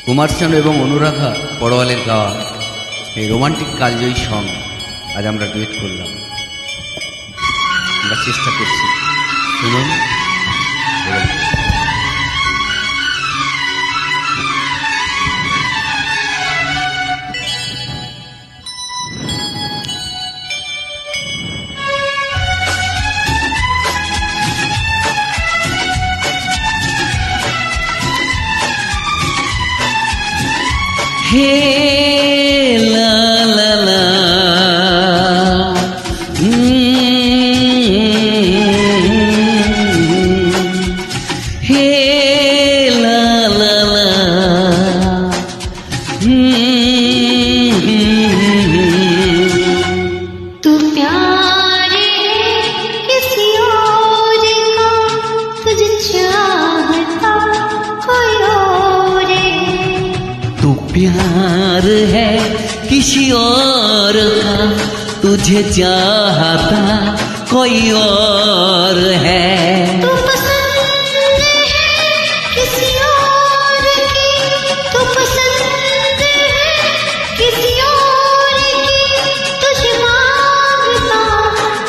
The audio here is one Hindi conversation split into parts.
কুমার শানু এবং অনুরাধা পড়ওয়ালের গাওয়া এই রোমান্টিক কালজয়ী সং আজ আমরা ডুয়েট করলাম। আমরা চেষ্টা করছি, শুনুন এবং हे ला ला ला हे ला ला ला तू प्यारे किसी और का तुझे चाहता कोई और तू प्यार है किसी और का तुझे चाहता कोई और है। तू पसंद है किसी और की, तू पसंद है किसी और की, तुझे मांगता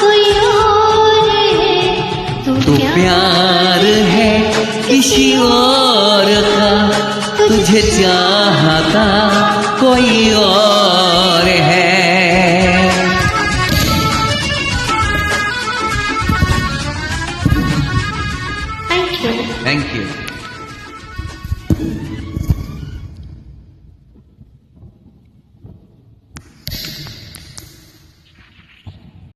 कोई और है। तू प्यार है किसी और का तुझे चाहता कोई और